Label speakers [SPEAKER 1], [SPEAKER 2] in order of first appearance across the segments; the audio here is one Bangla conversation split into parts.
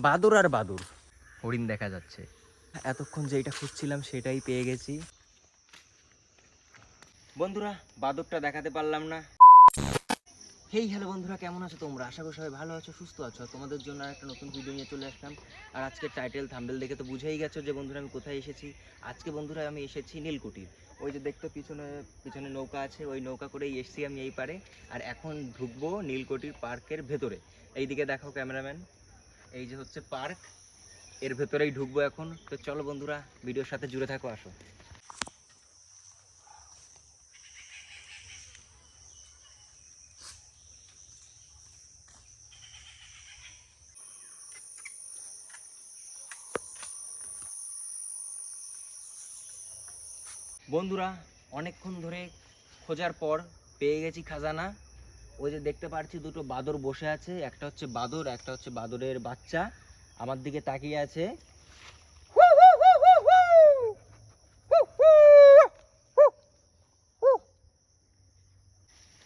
[SPEAKER 1] বাদুর আর বাদুর, হরিণ দেখা যাচ্ছে। এতক্ষণ যেটা খুঁজছিলাম সেটাই পেয়ে গেছি। বন্ধুরা, বাদুরটা দেখাতে পারলাম না। হেই হ্যালো বন্ধুরা, কেমন আছো তোমরা? আশা করি সবাই ভালো আছো, সুস্থ আছো। তোমাদের জন্য আর একটা নতুন ভিডিও নিয়ে চলে আসলাম। আর আজকে টাইটেল থাম্বনেল দেখে তো বুঝেই গেছো যে বন্ধুরা আমি কোথায় এসেছি। আজকে বন্ধুরা আমি এসেছি নীলকুঠির। ওই যে দেখতো পিছনে পিছনে নৌকা আছে, ওই নৌকা করেই এসেছি আমি এই পারে। আর এখন ঢুকবো নীলকুঠির পার্কের ভেতরে। এইদিকে দেখো ক্যামেরাম্যান, এই যে হচ্ছে পার্ক, এর ভেতরেই ঢুকবো এখন। তো চলো বন্ধুরা, ভিডিওর সাথে জুড়ে থাকো, আসো। বন্ধুরা, অনেকক্ষণ ধরে খোঁজার পর পেয়ে গেছি খাজানা। ওই যে দেখতে পাচ্ছি দুটো বাদর বসে আছে, একটা হচ্ছে বাদর, একটা হচ্ছে বাদরের বাচ্চা, আমার দিকে তাকিয়ে আছে।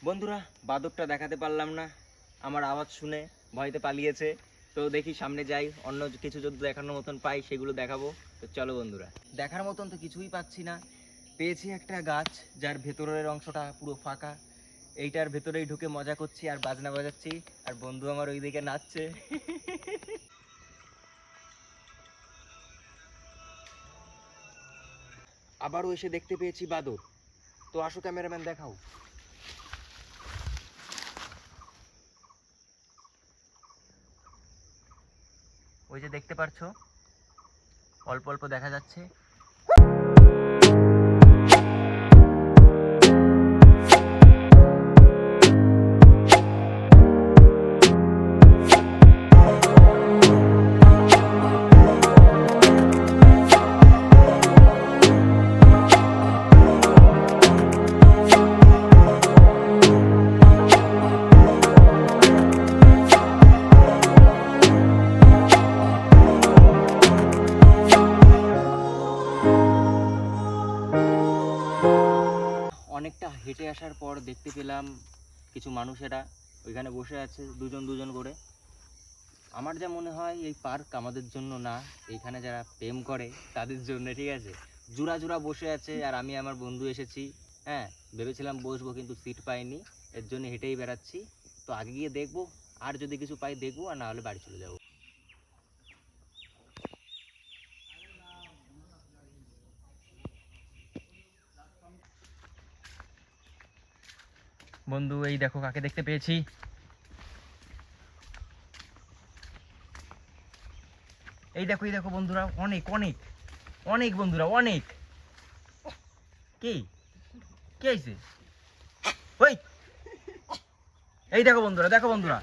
[SPEAKER 1] বন্ধুরা, বাদরটা দেখাতে পারলাম না, আমার আওয়াজ শুনে ভয়তে পালিয়েছে। তো দেখি সামনে যাই, অন্য কিছু যদি দেখানোর মতন পাই সেগুলো দেখাবো। তো চলো বন্ধুরা, দেখার মতন তো কিছুই পাচ্ছি না। পেয়েছি একটা গাছ, যার ভেতরের অংশটা পুরো ফাঁকা। এইটার ভেতরেই ঢুকে মজা করছি আর বাজনা বাজাচ্ছি, আর বন্ধু আমার ওইদিকে নাচছে। আবারও এসে দেখতে পেয়েছি বাদর। তো আসো ক্যামেরাম্যান, দেখাও। ওই যে দেখতে পারছো, অল্প অল্প দেখা যাচ্ছে। অনেকটা হেঁটে আসার পর দেখতে পেলাম কিছু মানুষেরা ওইখানে বসে আছে, দুজন দুজন করে। আমার যা মনে হয় এই পার্ক আমাদের জন্য না, এইখানে যারা প্রেম করে তাদের জন্য, ঠিক আছে। জোড়া জোড়া বসে আছে, আর আমি আমার বন্ধু এসেছি। হ্যাঁ, ভেবেছিলাম বসবো কিন্তু সিট পাইনি, এর জন্য হেঁটেই বেড়াচ্ছি। তো আগে গিয়ে দেখবো, আর যদি কিছু পাই দেখবো, আর না হলে বাড়ি চলে যাবো। বন্ধু, এই দেখো কাকে দেখতে পেয়েছি। এই দেখো বন্ধুরা, অনেক অনেক অনেক বন্ধুরা, অনেক। কি কি হয়েছে? ওই, এই দেখো বন্ধুরা, দেখো বন্ধুরা,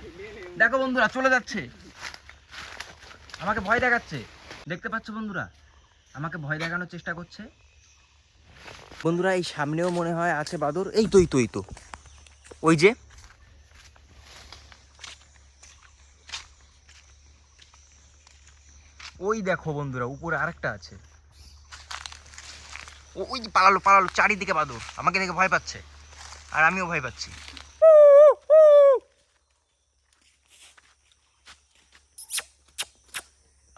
[SPEAKER 1] দেখো বন্ধুরা, চলে যাচ্ছে, আমাকে ভয় দেখাচ্ছে। দেখতে পাচ্ছ বন্ধুরা, আমাকে ভয় দেখানোর চেষ্টা করছে। বন্ধুরা, এই সামনেও মনে হয় আছে বাদর। এই তো এই তো এই তো, ওই যে, ওই দেখো বন্ধুরা, উপরে আরেকটা আছে। ওই যে পালালো পালালো, চারিদিকে বাদর, আমাকে দেখে ভয় পাচ্ছে, আর আমিও ভয় পাচ্ছি।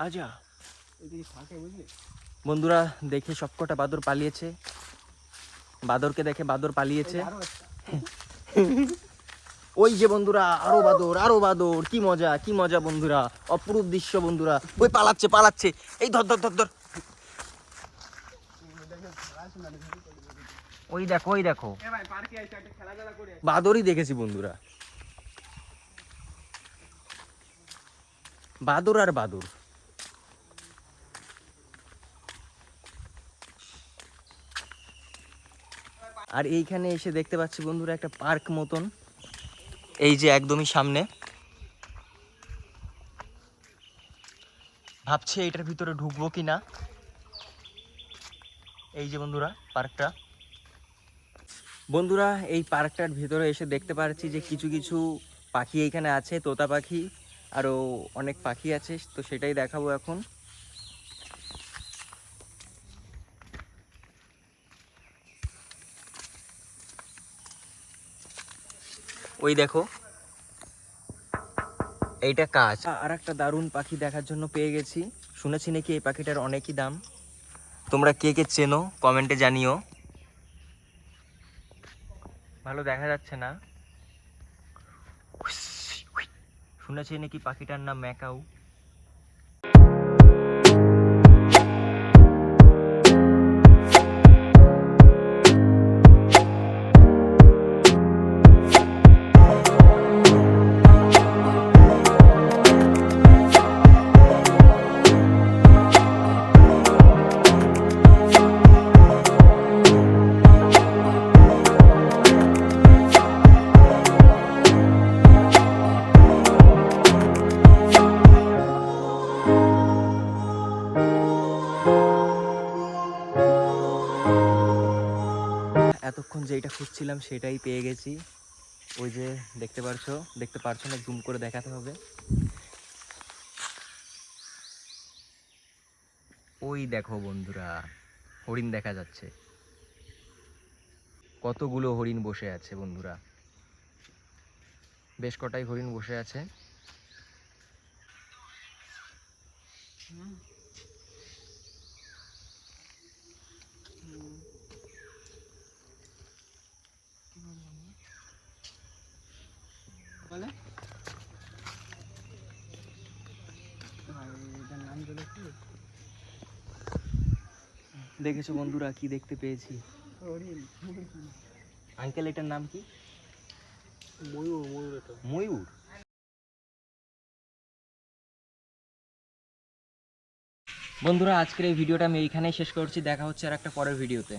[SPEAKER 1] আজা বন্ধুরা, দেখে সবকটা বাদর পালিয়েছে। বাদরকে দেখে বাদর পালিয়েছে। ওই যে বন্ধুরা, আরো বাদর, আরো বাদর, কি মজা কি মজা বন্ধুরা, অপরূপ দৃশ্য বন্ধুরা। ওই পালাচ্ছে পালাচ্ছে, এই ধর ধর ধর ধর। ওই দেখো ওই দেখো, বাদরই দেখেছি বন্ধুরা, বাদর আর বাদর। আর এইখানে এসে দেখতে পাচ্ছি বন্ধুরা একটা পার্ক মতন, এই যে একদমই সামনে। ভাবছি এইটার ভিতরে ঢুকবো কিনা। এই যে বন্ধুরা পার্কটা। বন্ধুরা, এই পার্কটার ভিতরে এসে দেখতে পাচ্ছি যে কিছু কিছু পাখি এইখানে আছে, তোতা পাখি, আরও অনেক পাখি আছে। তো সেটাই দেখাবো এখন। ওই দেখো, এইটা কাজ। আর একটা দারুণ পাখি দেখার জন্য পেয়ে গেছি। শুনেছি নাকি এই পাখিটার অনেকই দাম। তোমরা কে কে চেনো কমেন্টে জানিও। ভালো দেখা যাচ্ছে না। শুনেছি নাকি পাখিটার নাম ম্যাকাউ। এতক্ষণ যেটা খুঁজছিলাম সেটাই পেয়ে গেছি। ওই যে দেখতে পারছো না, জুম করে দেখাতে হবে। ওই দেখো বন্ধুরা, হরিণ দেখা যাচ্ছে। কতগুলো হরিণ বসে আছে বন্ধুরা, বেশ কটাই হরিণ বসে আছে। দেখেছো বন্ধুরা কি দেখতে পেয়েছি? আঙ্কেল এটার নাম কি? ময়ূর। বন্ধুরা আজকের এই ভিডিওটা আমি এইখানেই শেষ করছি। দেখা হচ্ছে আর একটা পরের ভিডিওতে।